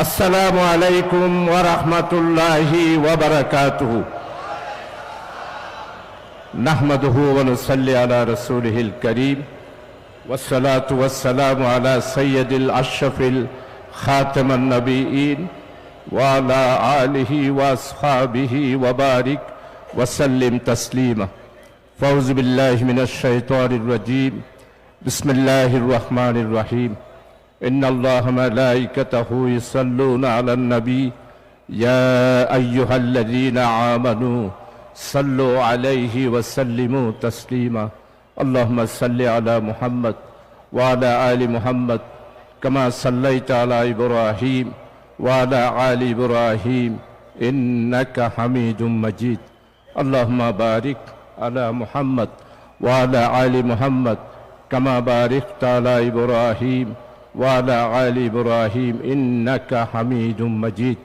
আসসালামু আলাইকুম ওয়া রাহমাতুল্লাহি ওয়া বারাকাতুহু। নাহমাদুহু ওয়া নুসাল্লি আলা রাসূলিহিল কারীম ওয়াসসালাতু ওয়াসসালামু আলা সাইয়্যিদিল আশরাফিল খাতামান নবিয়্যিন ওয়া আলা আলিহি ওয়া আসহাবিহি ওয়া বারিক ওয়া সাল্লিম তাসলিমা। ফাউযু বিল্লাহি মিনাশ শাইতানির রাজীম। বিসমিল্লাহির রহমানির রহিম। إن الله ملائكته يصلون على النبي يا أيها الذين آمنوا صلوا عليه وسلموا تسليما اللهم صل على محمد وعلى آل محمد كما صليت على إبراهيم وعلى آل إبراهيم إنك حميد مجيد اللهم بارك على محمد وعلى آل محمد كما باركت على إبراهيم وعلى آل إبراهيم إنك حميد مجيد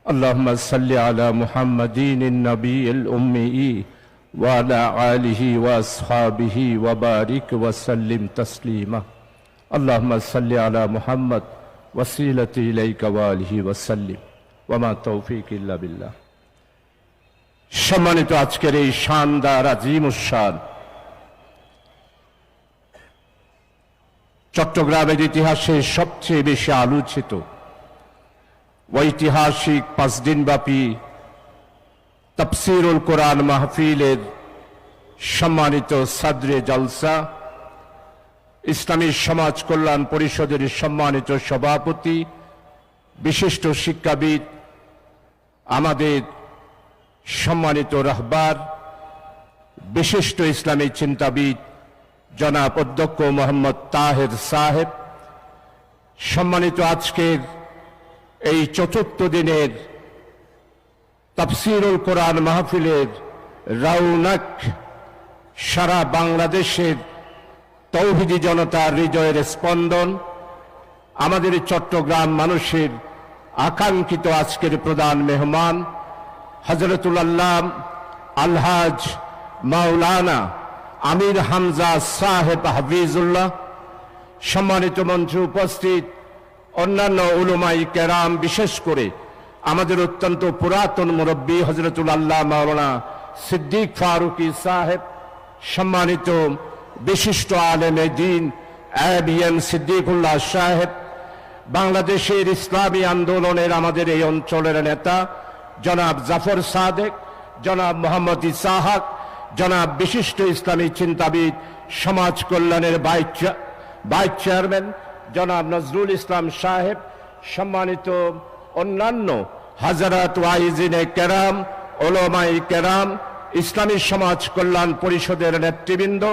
اللهم صل على محمد النبي الأمي وعلى آله وأصحابه وبارك وسلم تسليما اللهم صل على محمد وسيلتي إليك وآله وسلم وما توفيق إلا بالله। সম্মানিত আজকের এই শানদার আজিমুশ শান চট্টগ্রামের ইতিহাসে সবচেয়ে বেশি আলোচিত ঐতিহাসিক 5 দিনব্যাপী তাফসীরুল কোরআন মাহফিলের সম্মানিত সাদরে জলসা, ইসলামী সমাজ কল্যাণ পরিষদের সম্মানিত সভাপতি, বিশিষ্ট শিক্ষাবিদ, আমাদের সম্মানিত রাহবার, বিশিষ্ট ইসলামী চিন্তাবিদ জনাব অধ্যক্ষ মোহাম্মদ তাহের সাহেব, সম্মানিত আজকের এই চতুর্থ দিনের তাফসীরুল কোরআন মাহফিলের রৌনক সারা বাংলাদেশের তৌহিদি জনতার হৃদয়ের স্পন্দন, আমাদের চট্টগ্রাম মানুষের আকাঙ্ক্ষিত আজকের প্রধান মেহমান হযরতুল আল্লাহ আলহাজ মাওলানা আমির হামজা সাহেব হাফিজুল্লাহ, সম্মানিত মঞ্চে উপস্থিত অন্যান্য উলামায়ে কেরাম, বিশেষ করে আমাদের অত্যন্ত পুরাতন মুরব্বী হযরতুল আল্লাহ মাওলানা সিদ্দিক ফারুকী সাহেব, সম্মানিত বিশিষ্ট আলেমে দ্বীন এবিএম সিদ্দিকুল্লাহ সাহেব, বাংলাদেশের ইসলামী আন্দোলনের আমাদের এই অঞ্চলের নেতা জনাব জাফর সাদেক, জনাব মোহাম্মদ ইসাহাক, জনাব বিশিষ্ট ইসলামী চিন্তাবিদ সমাজ কল্যাণের ভাইস চেয়ারম্যান জনাব নজরুল ইসলাম সাহেব, সম্মানিত অন্যান্য হাজারাত ওয়াইজিনে কেরাম, উলামায়ে কেরাম, ইসলামী সমাজ কল্যাণ পরিষদের নেতৃবৃন্দ,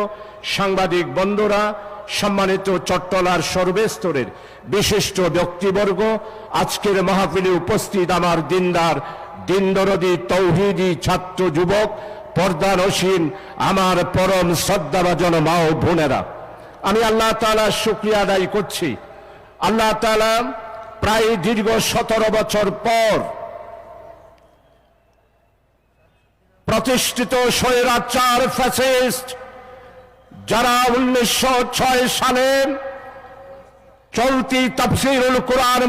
সাংবাদিক বন্ধুরা, সম্মানিত চট্টলার সর্বস্তরের বিশিষ্ট ব্যক্তিবর্গ, আজকের মাহফিলে উপস্থিত আমার দিনদার দিনদরদি তৌহিদি ছাত্র যুবক, পর্দানসীন আমার পরম শ্রদ্ধাভাজন মা ও বোনেরা, আমি আল্লাহ তাআলার শুকরিয়া আদায় করছি। আল্লাহ তাআলা প্রায় দীর্ঘ 17 বছর পর প্রতিষ্ঠিত স্বৈরাচার ফ্যাসিস্ট যারা 1906 সালে চলতি তাফসীরুল কোরআন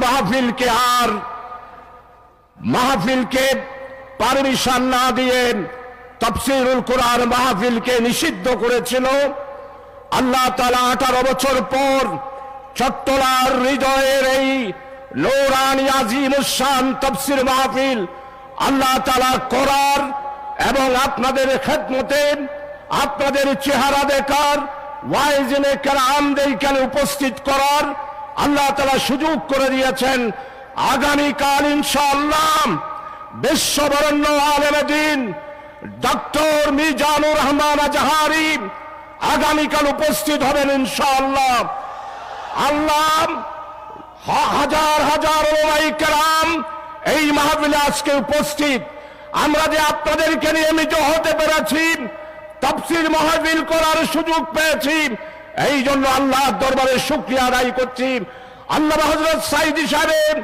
মাহফিলকে পারমিশন না দিয়ে তাফসীরুল কোরআন মাহফিলকে নিষিদ্ধ করেছিল, আল্লাহ তাআলা 18 বছর পর চট্টলার হৃদয়ের এই নূরানী আজিমুশ শান তাফসীর মাহফিল আল্লাহ তাআলা করার এবং আপনাদের খেদমতে, আপনাদের চেহারা দেখার, ওয়াইজিনে কেরামদের এখানে উপস্থিত করার আল্লাহ তাআলা সুযোগ করে দিয়েছেন। আগামীকাল ইনশাআল্লাহ বিশ্ববরেণ্য আলেমে দ্বীন ডক্টর মিজানুর রহমান আজহারি আগামীকাল উপস্থিত হবেন ইনশাআল্লাহ। আল্লাহ হাজার হাজার উলামায়ে কেরাম এই মাহফিলে আজকে উপস্থিত। আমরা যে আপনাদেরকে নিয়মিত হতে পেরেছি, তাফসীর মাহফিল করার সুযোগ পেয়েছি, এই জন্য আল্লাহর দরবারে শুকরিয়া আদায় করছি। আল্লাহ হযরত সাইদি সাহেব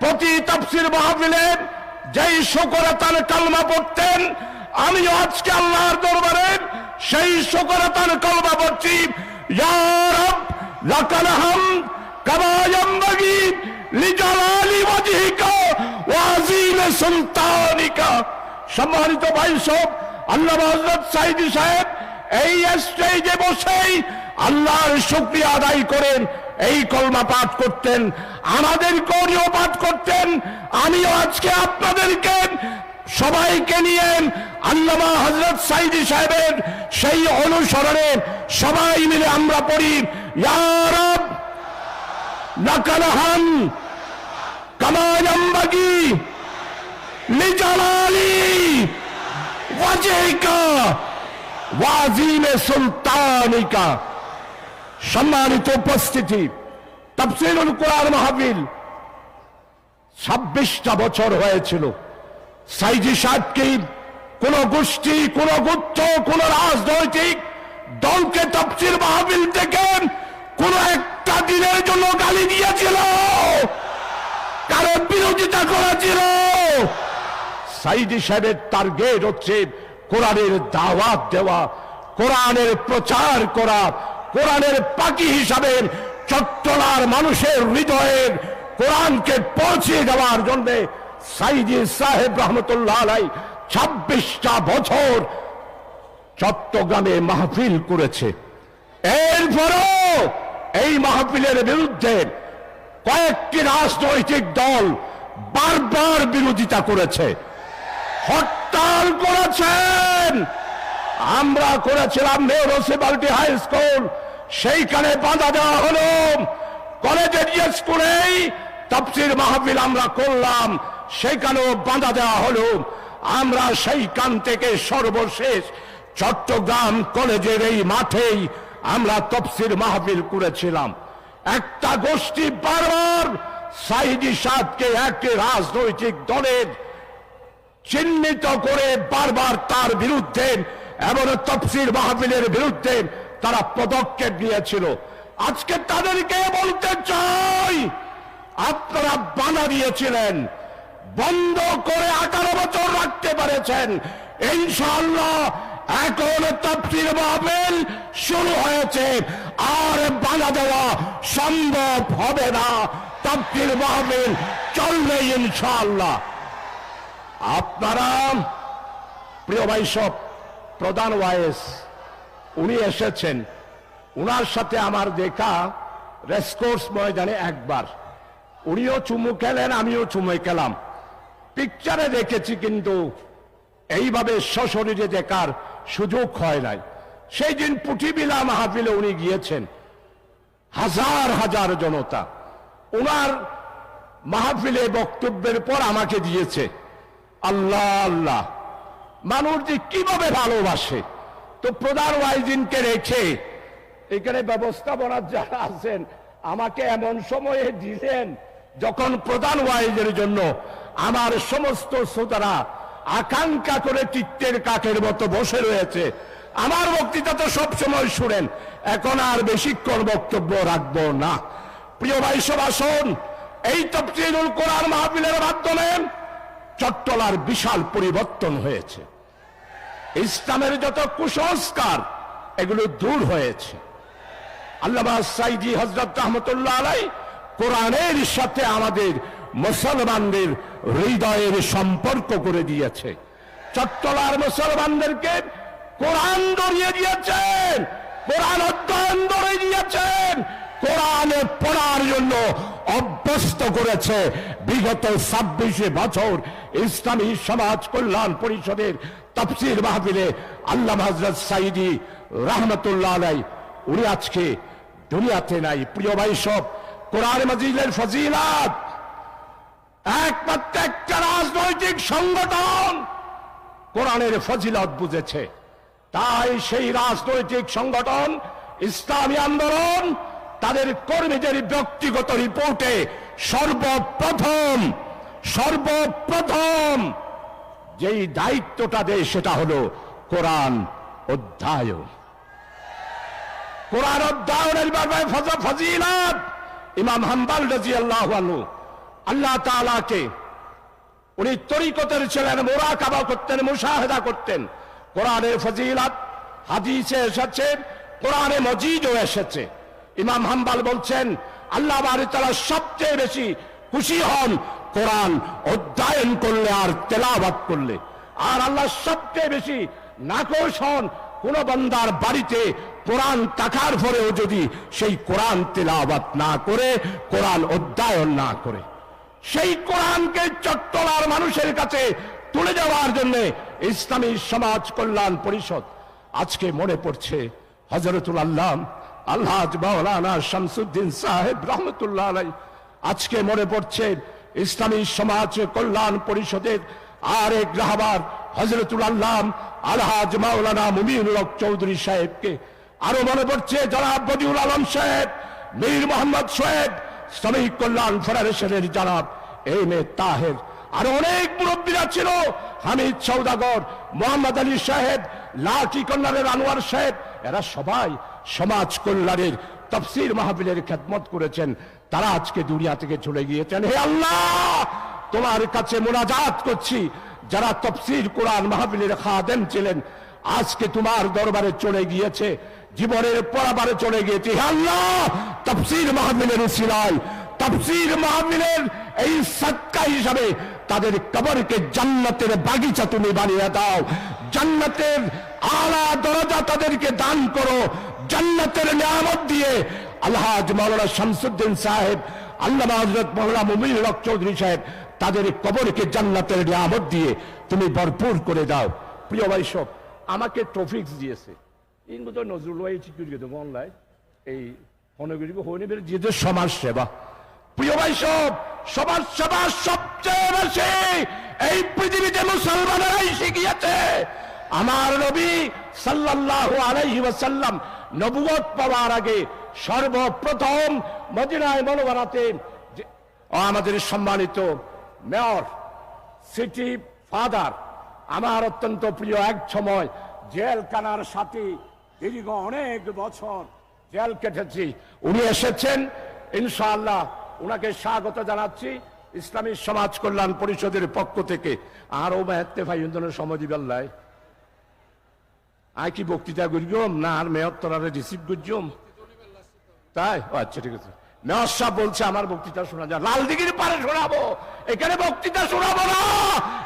প্রতি তাফসীর মাহফিলে যেই শুকরাতান কালমা পড়তেন, আমিও আজকে আল্লাহর দরবারে সেই শুকরাতান কালমা পড়ছি। ইয়া রাব লাকাল হামদ কামা ইয়ানবাগি লিজালালি ওয়াজহিকা ওয়া আযীম সুলতানিকা। সম্মানিত ভাই সব, আল্লামা হযরত সাইদী সাহেব এই স্টেজে বসেই আল্লাহর শুকরিয়া আদায় করেন, এই কলমা পাঠ করতেন, আমাদের করিও পাঠ করতেন। আমিও আজকে আপনাদেরকে সবাইকে নিয়ে আল্লামা হযরত সাইদী সাহেবের সেই অনুসরণে সবাই মিলে আমরা পড়ি, ইয়া রব লাকাল হামদ কামা ইয়ানবাগি লিজালালি ওয়াজহিকা ওয়া আযীম সুলতানিকা। সম্মানিত উপস্থিতি, তাফসীরুল কোরআন মাহফিল 26টা বছর হয়েছিল। সাইদী সাহেবকে কোন গোষ্ঠী, কোন গুচ্ছ, কোন রাজনৈতিক দলকে তাফসীর মাহফিল থেকে কোন একটা দিনের জন্য গালি দিয়েছিল, কারো বিরোধিতা করেছিল? সাইদী সাহেবের টার্গেট হচ্ছে কোরআনের দাওয়াত দেওয়া, কোরআনের প্রচার করা, কোরআনের পাখি হিসাবে চট্টলার মানুষের হৃদয়ের কোরআনকে পৌঁছে দেওয়ার জন্য সাইদী সাহেব রহমতুল্লাহ আলাইহি 26টা বছর চট্টগ্রামে মাহফিল করেছে। এরপরও এই মাহফিলের বিরুদ্ধে কয়েকটি রাজনৈতিক দল বারবার বিরোধিতা করেছে, হরতাল করেছেন। আমরা করেছিলাম মিউনিসিপালিটি হাই স্কুল, সেইখানে বাধা দেওয়া হলো। কলেজের স্কুলেই তাফসীর মাহফিল আমরা করলাম, সেখানেও বাধা দেওয়া হলো। আমরা সেইখান থেকে সর্বশেষ চট্টগ্রাম কলেজের এই মাঠেই আমরা তাফসীর মাহফিল করেছিলাম। একটা গোষ্ঠী বারবার সাইদী সাহেবকে একটি রাজনৈতিক দলের চিহ্নিত করে বারবার তার বিরুদ্ধে এবং তাফসীর মাহফিলের বিরুদ্ধে তারা পদক্ষেপ নিয়েছিল। আজকে তাদেরকে বলতে চাই, আপনারা বাধা দিয়েছিলেন, বন্ধ করে 18 বছর রাখতে পেরেছেন। ইনশাআল্লাহ এখন তাফসীর মাহফিল শুরু হয়েছে, আর বাধা দেওয়া সম্ভব হবে না। তাফসীর মাহফিল চলবে ইনশাআল্লাহ। আপনারা প্রিয় ভাই সব, প্রধান ওয়াইস উনি এসেছেন, উনার সাথে আমার দেখা রেসকোর্স ময়দানে একবার, উনিও চুমু খেলেন, আমিও চুমু খেলাম, পিকচারে দেখেছি, কিন্তু এইভাবে সশরীরে দেখার সুযোগ হয় নাই। সেই দিন পুটিবিলা মাহফিলে উনি গিয়েছেন, হাজার হাজার জনতা উনার মাহফিলে বক্তব্যের পর আমাকে দিয়েছে। আল্লাহ আল্লাহ, মানুষ যে কিভাবে ভালোবাসে। তো প্রধান ওয়াইজিনকে রেখে এখানে ব্যবস্থাপনা যারা আছেন আমাকে এমন সময়ে দিলেন যখন প্রধান ওয়াইজের জন্য আমার সমস্ত শ্রোতারা আকাঙ্ক্ষা করে চিত্তের কাকের মতো বসে রয়েছে। আমার বক্তৃতা তো সবসময় শুনেন, এখন আর বেশিক্ষণ বক্তব্য রাখবো না। প্রিয় ভাই সব, আসুন, এই তাফসীরুল কোরআন মাহফিলের মাধ্যমে চট্টলার বিশাল পরিবর্তন হয়েছে। ইসলামের যত কুসংস্কার এগুলো দূর হয়েছে। আল্লামা সাইদী হযরত রহমতুল্লাহ আলাইহি কোরআনের সাথে আমাদের মুসলমানদের হৃদয়ের সম্পর্ক করে দিয়েছে। চট্টলার মুসলমানদেরকে কোরআন ধরিয়ে দিয়েছেন, কোরআন অধ্যয়ন ধরিয়ে দিয়েছেন, কোরআনে পড়ার জন্য অভ্যস্ত করেছে। বিগত 26 বছর ইসলামী সমাজ কল্যাণ পরিষদের তাফসীর মাহফিলে আল্লামা হযরত সাইদী রহমতুল্লাহ আলাইহি উনি আজকে দুনিয়াতে নাই। প্রিয় ভাই সব, কোরআন মাজিদের ফজিলত একমাত্র একটা রাজনৈতিক সংগঠন কোরআনের ফজিলত বুঝেছে, তাই সেই রাজনৈতিক সংগঠন ইসলামী আন্দোলন তাদের কর্মীদের ব্যক্তিগত রিপোর্টে সর্বপ্রথম যেই দায়িত্বটা দেয় সেটা হলো কোরআন অধ্যয়ন। কোরআন অধ্যয়নের ব্যাপারে ফজিলত ইমাম হাম্বল রাদিয়াল্লাহু আনহু আল্লাহ তাআলাকে উনি তরিকতের ছিলেন, মুরাকাবা করতেন, মুশাহাদা করতেন। কোরআনের ফজিলত হাদিসে এসেছে, কোরআনে মজিদও এসেছে। ইমাম হাম্বল বলছেন আল্লাহ তাআলা সবচেয়ে বেশি খুশি হন কোরআন অধ্যয়ন করলে আর তেলাওয়াত করলে। আর আল্লাহ সবচেয়ে বেশি নাখোশ হন কোন বান্দার বাড়িতে কোরআন থাকার পরেও যদি সেই কোরআন তেলাওয়াত না করে, কোরআন অধ্যয়ন না করে। সেই কোরআনকে চট্টলার মানুষের কাছে তুলে যাওয়ার জন্য ইসলামী সমাজ কল্যাণ পরিষদ আজকে মনে পড়ছে হযরতুল আল্লামা আলহাজ মাওলানা শামসুদ্দিন সাহেব রহমতুল্লাহ আলাইহি। আজকে মনে পড়ছে ইসলামী সমাজ কল্যাণ পরিষদের আরেক রাহবার হযরতুল আল্লামা আলহাজ মাওলানা মুমিনুল হক চৌধুরী সাহেবকে। আরো মনে পড়ছে জনাব বদিউল আলম সাহেব, মীর মোহাম্মদ সোহেব, শ্রমিক কল্যাণ ফেডারেশনের জনাব এম এ তাহের। আরো অনেক মুরব্বীরা ছিল, হামিদ সওদাগর, মোহাম্মদ আলী সাহেব, লাকি কল্যাণের আনোয়ার সাহেব। এরা সবাই সমাজ কল্যাণের তাফসীর মাহফিলের খেদমত করেছেন। তারা আজকে দুনিয়া থেকে চলে গিয়েছেন। হে আল্লাহ, তোমার কাছে মুনাজাত করছি, যারা তাফসীর কোরআন মাহফিলের খাদেম ছিলেন আজকে তোমার দরবারে চলে গিয়েছে, জীবনের পরাবারে চলে গিয়েছে। হে আল্লাহ, তাফসীর মাহফিলের উসিলায়, তাফসীর মাহফিলের এই সদকা হিসাবে তাদের কবরকে জান্নাতের বাগিচা তুমি বানিয়ে দাও। জান্নাতের আলা দরজা তাদেরকে দান করো। জান্নাতের নিয়ামত দিয়ে আলহাজ মাওলানা শামসুদ্দিন সাহেব, আল্লামা হযরত মাওলানা মুমিনুল হক চৌধুরী সাহেব, তাদের কবরকে জান্নাতের নিয়ামত দিয়ে তুমি ভরপুর করে দাও। প্রিয় ভাই সব, আমাকে টপিকস দিয়েছে এই মতো নজরুল ভাই চিকিৎসা দেবো অনলাইন এই হনগরিব হনিবের যে সমাজ সেবা। প্রিয় ভাই সব, সমাজ সেবা সবচেয়ে বেশি এই পৃথিবীতে মুসলমানেরাই শিখিয়েছে। আমার নবী সাল্লাল্লাহু আলাইহি ওয়াসাল্লাম নবুয়ত পাওয়ার আগে সর্বপ্রথম মদিনায় মুনাওয়ারাতে আমাদের সম্মানিত মেয়র, সিটি ফাদার, আমার অত্যন্ত প্রিয় এক সময় জেলখানার সাথে দীর্ঘ অনেক বছর জেল কেটেছি, উনি এসেছেন। ইনশাআল্লাহ উনাকে স্বাগত জানাচ্ছি ইসলামী সমাজ কল্যাণ পরিষদের পক্ষ থেকে। আর ও মেহতে ভাই সময় দিবেল্লাই আয় কি বক্তৃতা করিম না আর মেয়র তোরারে রিসিভ করছিম তাই? আচ্ছা ঠিক আছে। মেয়র সাহেব বলছে আমার বক্তৃতা শোনা যায়, লালদিঘির পারে শোনাবো, এখানে বক্তৃতা শোনাবো না,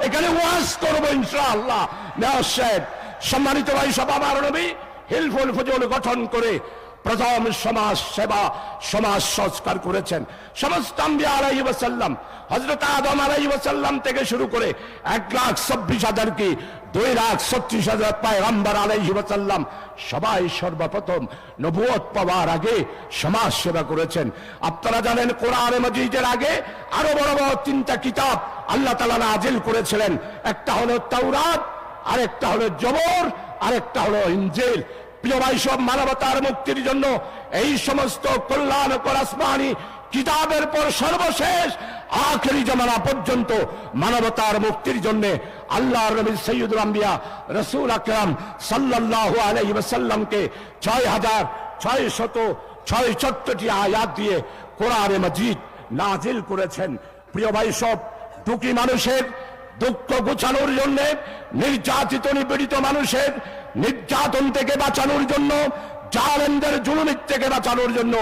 এখানে ওয়াজ করবো ইনশাআল্লাহ। মেয়র সাহেব, সম্মানিত ভাই সব, আমার নবী হিলফুল ফুজুল গঠন করে প্রথম সমাজ সেবা, সমাজ সংস্কার করেছেন। সমস্ত আম্বিয়া আলাইহিস সালাম, হযরত আদম আলাইহিস সালাম থেকে শুরু করে 1,26,000 কি 2,36,000 পয়গম্বর আলাইহিস সালাম সবাই সর্বপ্রথম নবুয়ত পাওয়ার আগে সমাজ সেবা করেছেন। আপনারা জানেন কোরআন মাজিদের আগে আরো বড় বড় 3টা কিতাব আল্লাহ তাআলা নাজিল করেছিলেন। একটা হলো তাওরাত, আরেকটা হলো জবর, আরেকটা হলো ইনজিল। প্রিয় ভাই সব, মানবতার মুক্তির জন্য এই সমস্ত কল্যাণকর আসমানি কিতাবের পর সর্বশেষ আখেরি জামানা পর্যন্ত মানবতার মুক্তির জন্য আল্লাহর নবী সাইয়্যিদুল আম্বিয়া রাসূল আকরাম সাল্লাল্লাহু আলাইহি ওয়াসাল্লামকে 6,666টি আয়াত দিয়ে কোরআনে মাজিদ নাজিল করেছেন। প্রিয় ভাই সব, দুঃখী মানুষের দুঃখ ঘোচানোর জন্য, নির্যাতিত নিপীড়িত মানুষের নির্যাতন থেকে বাঁচানোর জন্য, জালেমদের জুলুমের থেকে বাঁচানোর জন্য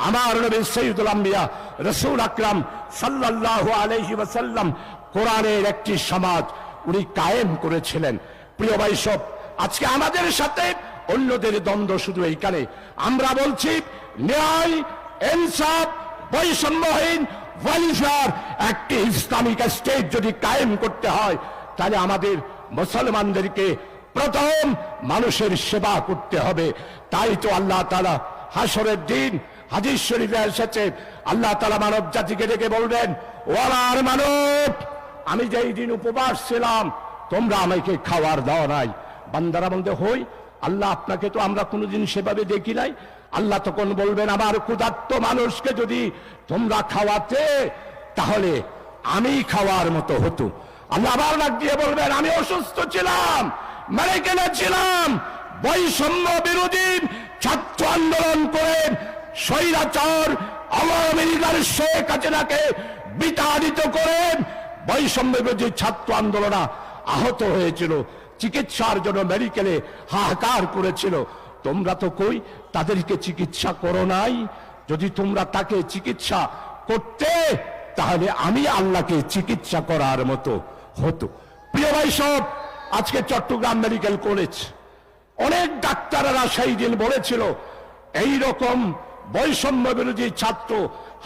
আমার নবী সাইয়্যিদুল আম্বিয়া রাসূল আকরাম সাল্লাল্লাহু আলাইহি ওয়াসাল্লাম কোরআনের একটি সমাজ উনি কায়েম করেছিলেন। প্রিয় ভাই সব, আজকে আমাদের সাথে অন্যদের দ্বন্দ্ব শুধু এইখানে। আমরা বলছি ন্যায়, ইনসাফ, বৈষম্যহীন ওয়েলফেয়ার একটি ইসলামিক স্টেট যদি কায়েম করতে হয়, তাহলে আমাদের মুসলমানদেরকে প্রথম মানুষের সেবা করতে হবে। তাই তো আল্লাহ তাআলা হাসরের দিন হাদিস শরীফে এসেছে, আল্লাহ তাআলা মানব জাতিকে ডেকে বলবেন, ওয়ালার মানব, আমি যেই দিন উপবাস ছিলাম তোমরা আমাকে খাওয়ার দাও নাই। বান্দারা বলতে হই আল্লাহ, আপনাকে তো আমরা কোনোদিন সেভাবে দেখি নাই। আল্লাহ তখন বলবেন, আমার ক্ষুধার্ত মানুষকে যদি তোমরা খাওয়াতে তাহলে আমি খাওয়ার মতো হতো। আল্লাহ আবার ডাক দিয়ে বলবেন, আমি অসুস্থ ছিলাম, মেরে গেছিলাম, বৈষম্য বিরোধী ছাত্র আন্দোলন করে স্বৈরাচার আওয়ামী লীগের শেখ হাসিনাকে বিতাড়িত করে বৈষম্য বিরোধী ছাত্র আন্দোলন আহত হয়েছিল, চিকিৎসার জন্য মেডিকেলে হাহাকার করেছিল। তোমরা তো কই তাদেরকে চিকিৎসা করো নাই, যদি তোমরা তাকে চিকিৎসা করতে, তাহলে আমি আল্লাহকে চিকিৎসা করার মতো হতো। প্রিয় ভাই সব, আজকে চট্টগ্রাম মেডিকেল কলেজ অনেক ডাক্তাররা সেই দিন বলেছিল এই রকম বৈষম্য বিরোধী ছাত্র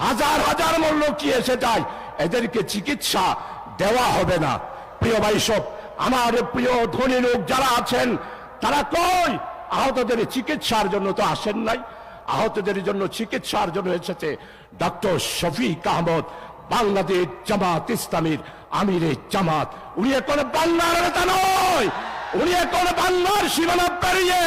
হাজার হাজার মূল্য কি এসে যায়, এদেরকে চিকিৎসা দেওয়া হবে না। প্রিয় ভাই সব, আমার প্রিয় ধনী লোক যারা আছেন তারা কই? আহতদের চিকিৎসার জন্য তো আসেন নাই। আহতদের জন্য চিকিৎসার জন্য এসেছে ডক্টর শফিক আহমদ, বাংলাদেশ জামাত ইসলামীর আমিরে জামাত। উনি এখন বাংলার নেতা নয়, উনি এখন বাংলার সীমানা পেরিয়ে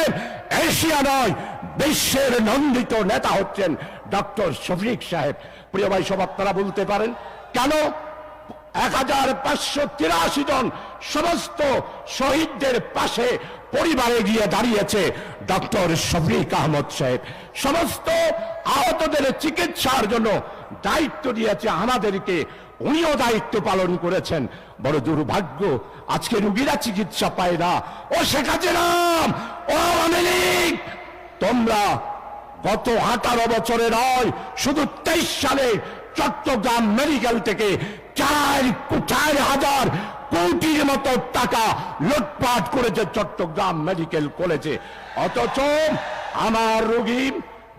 এশিয়া নয়, বিশ্বের নন্দিত নেতা হচ্ছেন ডক্টর শফিক সাহেব। প্রিয় ভাই সব, আপনারা বলতে পারেন কেন 1583 জন সমস্ত শহীদদের পাশে পরিবারে গিয়ে দাঁড়িয়েছে ডক্টর শফিক আহমদ সাহেব। সমস্ত আহতদের চিকিৎসার জন্য দায়িত্ব দিয়েছে আমাদেরকে, উনিও দায়িত্ব পালন করেছেন। বড় দুর্ভাগ্য, আজকে রোগীরা চিকিৎসা পায় না। ও শেখ হাসিনা, ও আওয়ামী লীগ, তোমরা গত 18 বছরে নয়, শুধু 23 সালে চট্টগ্রাম মেডিকেল থেকে 4,000 কোটির মতো টাকা লুটপাট করেছে চট্টগ্রাম মেডিকেল কলেজে। অথচ আমার রোগী,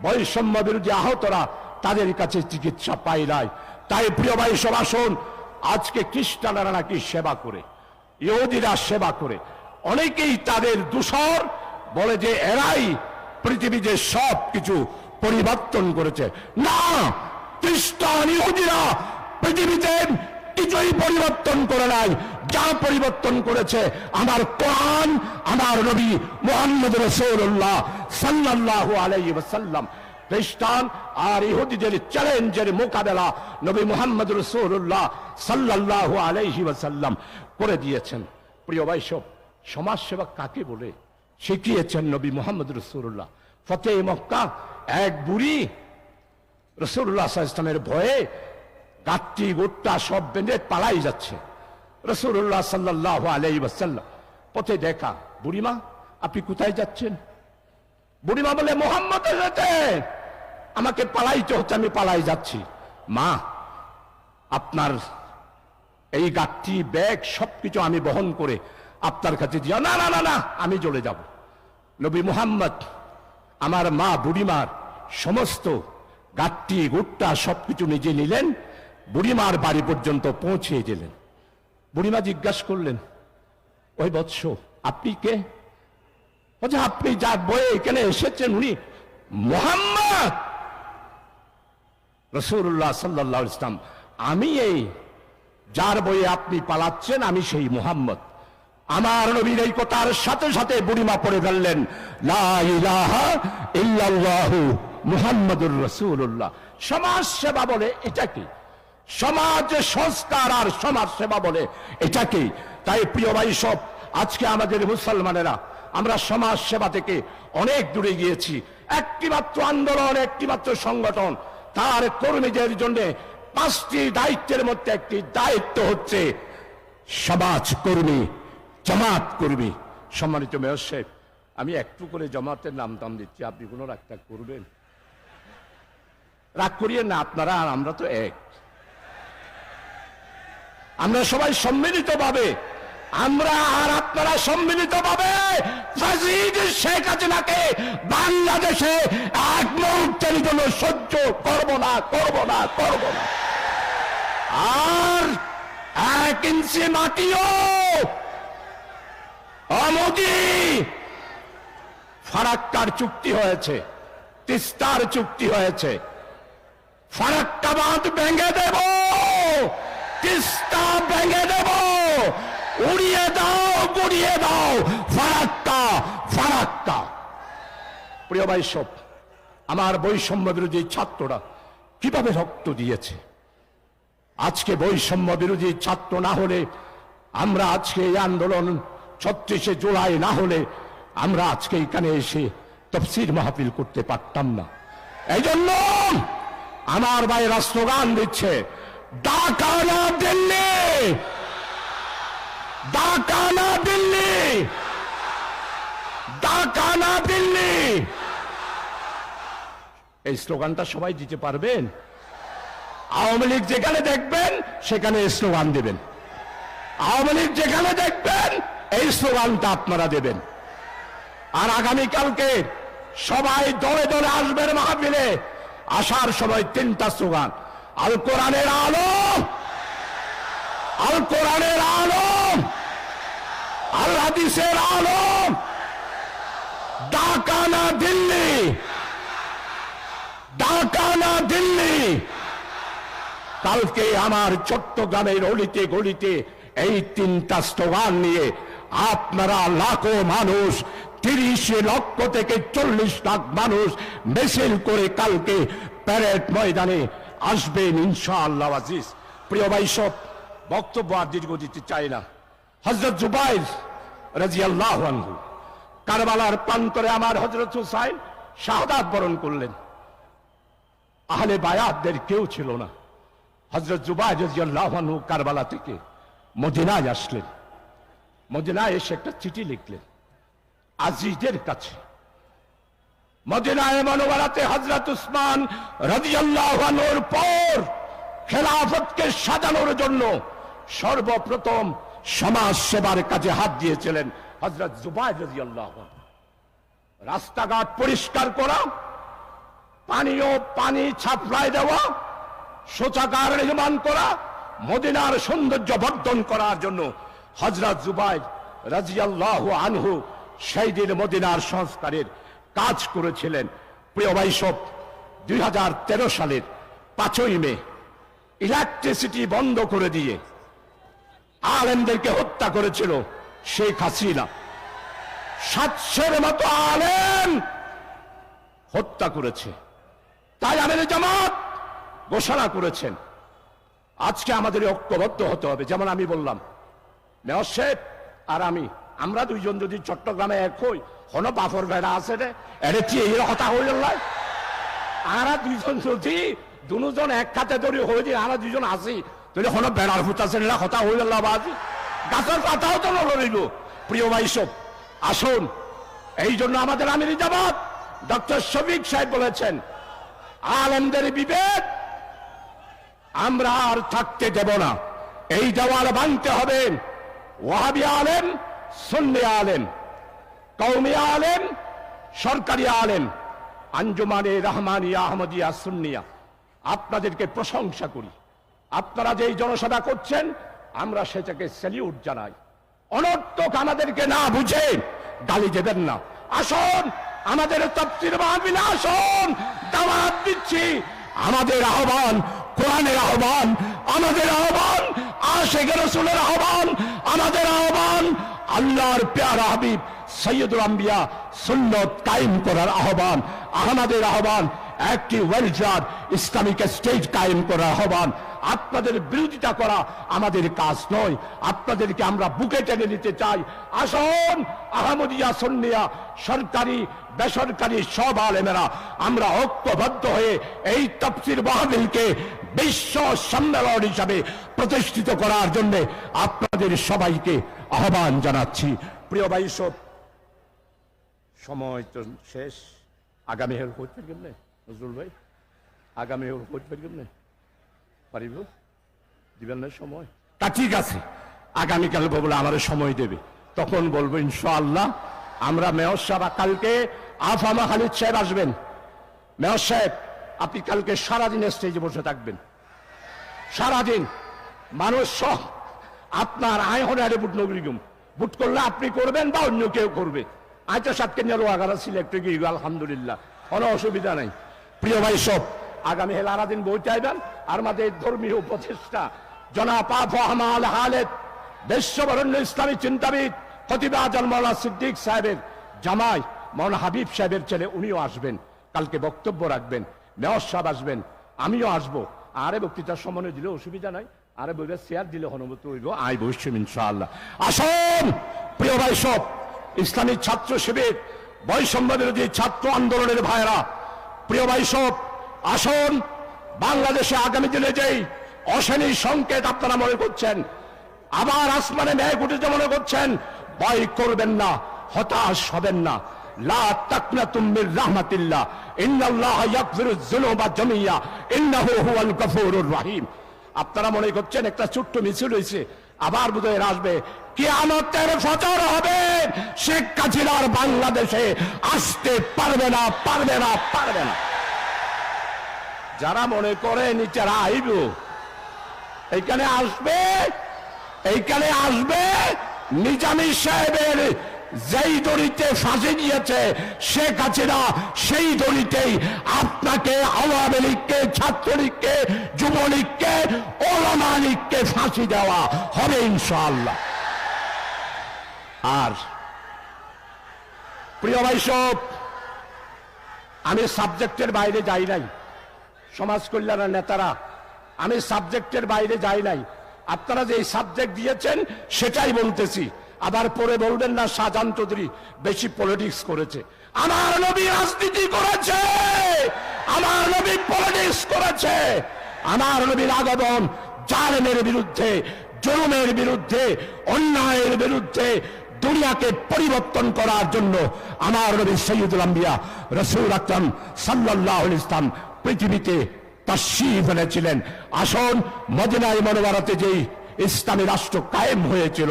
বৈষম্য বিরোধী আহতরা তাদের কাছে চিকিৎসা পায় নাই। তাই প্রিয় ভাই সব, আসুন, আজকে খ্রিস্টানরা নাকি সেবা করে, ইহুদিরা সেবা করে, অনেকেই তাদের দূষর বলে যে এরাই পৃথিবীতে সব কিছু পরিবর্তন করেছে। না, খ্রিস্টান ইহুদিরা পৃথিবীতে কিছুই পরিবর্তন করে নাই। যা পরিবর্তন করেছে আমার কোরআন, আমার নবী মুহাম্মদ রাসূলুল্লাহ সাল্লাল্লাহু আলাইহি ওয়াসাল্লাম। খ্রিস্টান আর ইহুদিদের চ্যালেঞ্জের মোকাবেলা নবী মুহাম্মদ রাসূলুল্লাহ সাল্লাল্লাহু আলাইহি ওয়াসাল্লাম করে দিয়েছেন। প্রিয় ভাই সব, সমাজ সেবা কাকে বলে শিখিয়েছেন নবী মুহাম্মদ রাসূলুল্লাহ। ফতেহ মক্কা এক বুড়ি রাসূলুল্লাহ সাল্লাল্লাহু আলাইহি ওয়াসাল্লামের ভয়ে গাত্তি গোট্টা সব বেঁধে পালাই যাচ্ছে। রাসূলুল্লাহ সাল্লাল্লাহু আলাইহি ওয়াসাল্লাম পথে দেখা, বুড়িমা আপনি কোথায় যাচ্ছেন? বুড়িমা বলে, মুহাম্মদের সাথে আমাকে পালাইতে হচ্ছে, আমি পালাই যাচ্ছি। মা, আপনার এই গাত্তি ব্যাগ সবকিছু আমি বহন করে আপনার কাছে দিয়া। না না না না, আমি চলে যাব। নবী মুহাম্মদ আমার মা বুড়িমার সমস্ত গাত্তি গোট্টা সবকিছু নিজে নিলেন, বুড়িমার বাড়ি পর্যন্ত পৌঁছে দিলেন। বুড়িমা জিজ্ঞাসা করলেন, ওই বৎস আপনি কে? বলছে, আপনি যার বয়ে এখানে এসেছেন উনি মুহাম্মদ। রাসূলুল্লাহ সাল্লাল্লাহু আলাইহি ওয়াসাল্লাম, আমি এই যার বয়ে আপনি পালাচ্ছেন আমি সেই মুহাম্মদ। আমার নবীর এই কথার সাথে সাথে বুড়িমা পড়ে ফেললেন, লা ইলাহা ইল্লাল্লাহু মুহাম্মাদুর রাসূলুল্লাহ। সমাজ সেবা বলে এটা কি? সমাজ সংস্কার আর সমাজ সেবা বলে এটা কি? তাই প্রিয় ভাই সব, আজকে আমাদের মুসলমানেরা আমরা সমাজ সেবা থেকে অনেক দূরে গিয়েছি। একটিমাত্র আন্দোলন, একটিমাত্র সংগঠন, তার কর্মীদের জন্য 5টি দায়িত্বের মধ্যে একটি দায়িত্ব হচ্ছে সমাজ কর্মী, জামাত কর্মী। সম্মানিত মেয়র সাহেব, আমি একটু করে জামাতের নাম টাম দিচ্ছি, আপনি কোনো রাগ করবেন? রাগ করিয়ে না, আপনারা আর আমরা তো এক। আমরা সবাই সম্মিলিত ভাবে, আমরা আর আপনারা সম্মিলিত ভাবে ফাজিল শেখ হাসিনাকে বাংলাদেশে এক মুহূর্তের জন্য সহ্য করব না, করব না, করব না। আর 1 ইঞ্চি মাটিও মোদি, ফারাক্কার চুক্তি হয়েছে, তিস্তার চুক্তি হয়েছে, ফারাক্কা বাঁধ ভেঙে দেব, তিস্তা ভেঙে দেব, উড়িয়ে দাও, গুড়িয়ে দাও, ফারাক্কা, ফারাক্কা। প্রিয় ভাই সব, আমার বৈষম্য বিরোধী ছাত্ররা কিভাবে রক্ত দিয়েছে। আজকে বৈষম্য বিরোধী ছাত্র না হলে, আমরা আজকে এই আন্দোলন 36শে জুলাই না হলে আমরা আজকে এখানে এসে তাফসীর মাহফিল করতে পারতাম না। এই জন্য আমার ভাইরা স্লোগান দিচ্ছে, ঢাকা না দিল্লি, ঢাকা না দিল্লি, ঢাকা না দিল্লি। এই স্লোগানটা সবাই দিতে পারবেন? আওয়ামী লীগ যেখানে দেখবেন সেখানে স্লোগান দেবেন। আওয়ামী লীগ যেখানে দেখবেন এই স্লোগানটা আপনারা দেবেন। আর আগামীকালকে সবাই দলে দলে আসবেন মাহফিলে। আসার সময় 3টা স্লোগান: আল কোরআনের আলো, আল কোরআনের আলো, আল হাদিসের আলো, ঢাকা না দিল্লি, ঢাকা না দিল্লি। কালকে আমার চট্টগ্রামের অলিতে গলিতে এই 3টা স্লোগান নিয়ে আপনারা লাখো মানুষ, 30 লক্ষ থেকে 40 লাখ মানুষ মিছিল করে কালকে প্যারেড ময়দানে আসবেন ইনশাআল্লাহ আজিজ। প্রিয় ভাই, সব বক্তব্য আর দীর্ঘ দিতে চাই না। হযরত জুবাইর রাদিয়াল্লাহু আনহু কারবালার প্রান্তরে আমার হযরত হুসাইন শাহাদাত বরণ করলেন। আহলে বায়াতদের কেউ ছিল না। হযরত জুবাইর রাদিয়াল্লাহু আনহু কারবালা থেকে মদিনায় আসলেন। মদিনায় এসে একটা চিঠি লিখলেন আজিজের কাছে। মদিনায় মনোবরাতে হযরত উসমান রাদিয়াল্লাহু আনহুর পর খেলাফতকে সাজানোর জন্য সর্বপ্রথম সমাজ সেবার কাজে হাত দিয়েছিলেন হযরত জুবাইর রাদিয়াল্লাহু আনহু। রাস্তাঘাট পরিষ্কার করা, পানি ছাপড়ায় দেওয়া, শৌচাগার নির্মাণ করা, মদিনার সৌন্দর্য বর্ধন করার জন্য হযরত জুবাইর রাদিয়াল্লাহু আনহু সেই দিন মদিনার সংস্কারের কাজ করেছিলেন। প্রিয় ভাই, সব 2013 সালের 5ই মে ইলেকট্রিসিটি বন্ধ করে দিয়ে আলেমদেরকে হত্যা করেছিল শেখ হাসিনা। 700-এর মতো আলেম হত্যা করেছে। তাই আমিরে জামাত ঘোষণা করেছেন আজকে আমাদের ঐক্যবদ্ধ হতে হবে। যেমন আমি বললাম, মেয়র সাহেব আর আমরা দুইজন যদি চট্টগ্রামে এক হই, হন বাফর বেড়া আছে রে, এর কথা হইল নাই। আমরা দুইজন যদি দুজন এক খাতে ধরে হয়ে দিই, আমরা দুইজন আসি, তাহলে হন বেড়ার ফুটাছে কথা হইল বাজি, গাছের পাতাও তো লড়িল। প্রিয় ভাই, সব আসুন। এই জন্য আমাদের আমিরে জামাত ডক্টর শফিক সাহেব বলেছেন, আলেমদের বিবেক আমরা আর থাকতে দেব না। এই দেওয়াল ভাঙতে হবে। ওয়াহাবি আলেম, সুন্নি আলেম, কওমি আলেম, সরকারি আলেম, আঞ্জুমানে রহমানিয়া আহমদিয়া সুন্নিয়া, আপনাদেরকে প্রশংসা করি। আপনারা যে জনসভা করছেন আমরা সেটাকে স্যালিউট জানাই। অনর্থক আমাদেরকে না বুঝে গালি দেবেন না। আসুন আমাদের তাফসীর মাহফিলে আসুন, দাওয়াত দিচ্ছি। আমাদের আহ্বান কোরআনের আহ্বান, আমাদের আহ্বান আশিকে রাসূলের আহ্বান, আমাদের আহ্বান আল্লাহর প্যারা হাবিব সৈয়দুল আম্বিয়া সুন্নত কায়েম করার আহ্বান, আমাদের আহ্বান একটি ওয়েলফেয়ার ইসলামিক স্টেট কায়েম করার আহ্বান। আপনাদের বিরোধিতা করা আমাদের কাজ নয়। আপনাদেরকে আমরা বুকে টেনে নিতে চাই। আসুন আহমদিয়া সুন্নিয়া, সরকারি বেসরকারি সব আলেমেরা আমরা ঐক্যবদ্ধ হয়ে এই তাফসীর মাহফিলকে বিশ্ব সম্মেলন হিসাবে প্রতিষ্ঠিত করার জন্য আপনাদের সবাইকে আহ্বান জানাচ্ছি। প্রিয় ভাই, সব সময় তো শেষ। আগামী হেল হইতে গেলে নজরুল ভাই, আগামী হেল হইতে গেলে পারিব দিবেন না সময়? তা ঠিক আছে, আগামীকাল বলে আমাদের সময় দেবে, তখন বলবো ইনশাআল্লাহ। আমরা মেয়র সাহেব কালকে আফামা খালিদ সাহেব আসবেন। মেয়র সাহেব আপনি কালকে সারাদিন স্টেজে বসে থাকবেন, সারাদিন মানুষ সহ আপনার আয় হনারে বুট নগরিগুম বুট করলে আপনি করবেন বা অন্য কেউ করবে। আয়টা সাতকে নিয়ে আগারা সিলেক্ট হয়ে গেল, আলহামদুলিল্লাহ, কোনো অসুবিধা নাই। প্রিয় ভাই, সব আগামী হেলারা দিন বইতে আইবেন। আর আমাদের ধর্মীয় উপদেষ্টা জনাব আহমদ হালেদ, বিশ্ববরণ্য ইসলামী চিন্তাবিদ খতিব আজম মাওলানা সিদ্দিক সাহেবের জামাই মাওলানা হাবিব সাহেবের ছেলে, উনিও আসবেন, কালকে বক্তব্য রাখবেন। মেয়র সাহেব আসবেন, আমিও আসবো। আরে বক্তৃতার সময় দিলে অসুবিধা নাই, আরে বইবে চেয়ার দিলে হনুমত হইব, আই বসছেন ইনশাআল্লাহ। আসুন প্রিয় ভাই, সব ইসলামী ছাত্র শিবির, বৈষম্য বিরোধী ছাত্র আন্দোলনের ভাইরা, প্রিয় ভাই সব আসুন। বাংলাদেশে আগামী দিনে যেই অশনি সংকেত আপনারা মনে করছেন, আবার আসমানে মেঘ উঠেছে মনে করছেন, ভয় করবেন না, হতাশ হবেন না। লা তাকনাতুম মির রাহমাতিল্লাহ ইন্নাল্লাহা ইয়াগফিরুয যুনুবা জামিয়া ইন্নাহু হুয়াল গফুরুর রহিম। আপনারা মনে করছেন একটা ছোট্ট মিছিল হয়েছে, আবার বোধহয় আসবে কিয়ামতের ফজর হবে, শেখ হাসিনার বাংলাদেশে আসতে পারবে না, পারবে না, পারবে না। যারা মনে করে নিচেরা আইব, এইখানে আসবে, এইখানে আসবে নিজামী সাহেবের যেই দড়িতে ফাঁসি দিয়েছে শেখ হাসিনা, সেই দড়িতেই আপনাকে, আওয়ামী লীগকে, ছাত্রলীগকে, যুবলীগকে, ওলামা লীগকে ফাঁসি দেওয়া হবে ইনশাআল্লাহ। আর প্রিয় ভাই সব, আমি সাবজেক্টের বাইরে যাই নাই, সমাজ কল্যাণের নেতারা, আমি সাবজেক্টের বাইরে যাই নাই। আপনারা যে সাবজেক্ট দিয়েছেন সেটাই বলতেছি। আবার পরে বলবেন না শাহজাহান চৌধুরী বেশি পলিটিক্স করেছে। আমার নবী রাজনীতি করেছে, আমার নবী পলিটিক্স করেছে। আমার নবীর আগমন জালেমের বিরুদ্ধে, জুলুমের বিরুদ্ধে, অন্যায়ের বিরুদ্ধে দুনিয়াকে পরিবর্তন করার জন্য আমার নবী সৈয়দুল আম্বিয়া রাসূল আকরাম সাল্লাল্লাহু আলাইহি ওয়াসাল্লাম পৃথিবীতে তাশরীফ এনেছিলেন। আসুন মদিনায়ে মুনাওয়ারাতে যেই ইসলামী রাষ্ট্র কায়েম হয়েছিল,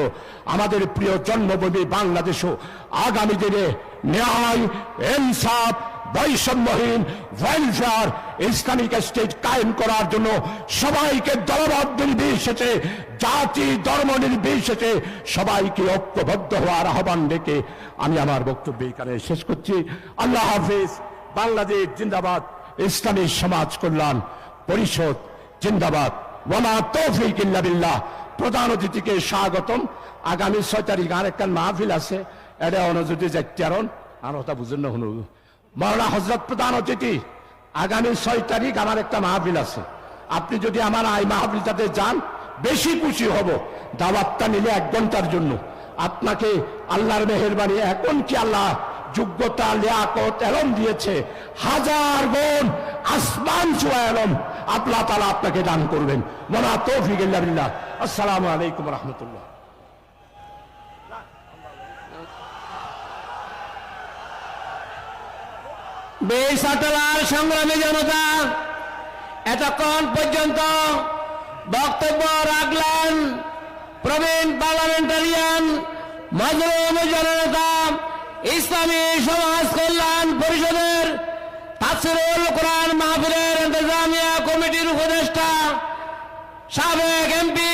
আমাদের প্রিয় জন্মভূমি বাংলাদেশও আগামী দিনে ন্যায়, ইনসাফ, বৈষম্যহীন, ওয়েলফেয়ার, ইসলামিক স্টেট কায়েম করার জন্য সবাইকে দলমত নির্বিশেষে, জাতি ধর্ম নির্বিশেষে সবাইকে ঐক্যবদ্ধ হওয়ার আহ্বান ডেকে আমি আমার বক্তব্য এখানে শেষ করছি। আল্লাহ হাফেজ। বাংলাদেশ জিন্দাবাদ। ইসলামী সমাজ কল্যাণ পরিষদ জিন্দাবাদ। ওয়ামা তৌফিক ইল্লা বিল্লাহ। প্রধান অতিথিকে স্বাগতম। আগামী 6 তারিখ আরেকটা মাহফিল আছে, এটা অনুযায়ী যাত্যারণ আর ওটা বুঝেন না হলো মাওলানা হযরত প্রধান অতিথি। আগামী 6 তারিখ আমার একটা মাহফিল আছে। আপনি যদি আমার এই মাহফিলটাতে যান বেশি খুশি হব। দাওয়াতটা নিলে 1 ঘন্টার জন্য। আপনাকে আল্লাহর মেহেরবানি, এখন কি আল্লাহ যোগ্যতা, লিয়াকত, এলম দিয়েছে, 1000 গুণ আসমান ছোঁয়া এলম আল্লাহ তাআলা আপনাকে দান করবেন। ওয়া তৌফিক ইল্লা বিল্লাহ। আসসালামু আলাইকুম ওয়া রাহমাতুল্লাহ। বেসাতলার সংগ্রামী জনতা, এতক্ষণ পর্যন্ত বক্তব্য রাখলেন প্রবীণ পার্লামেন্টারিয়ান, মজলুম জননেতা, ইসলামী সমাজ কল্যাণ পরিষদের তাফসীরুল কোরআন মাহফিলের ইন্তজামিয়া কমিটির উপদেষ্টা, সাবেক এমপি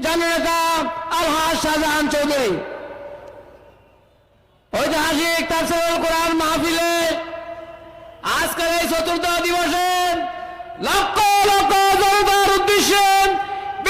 জননেতা আলহাজ শাহজাহান চৌধুরী। ঐতিহাসিক তাফসীরুল কোরআন মাহফিলে আজকের এই 4র্থ দিবসে লক্ষ লক্ষ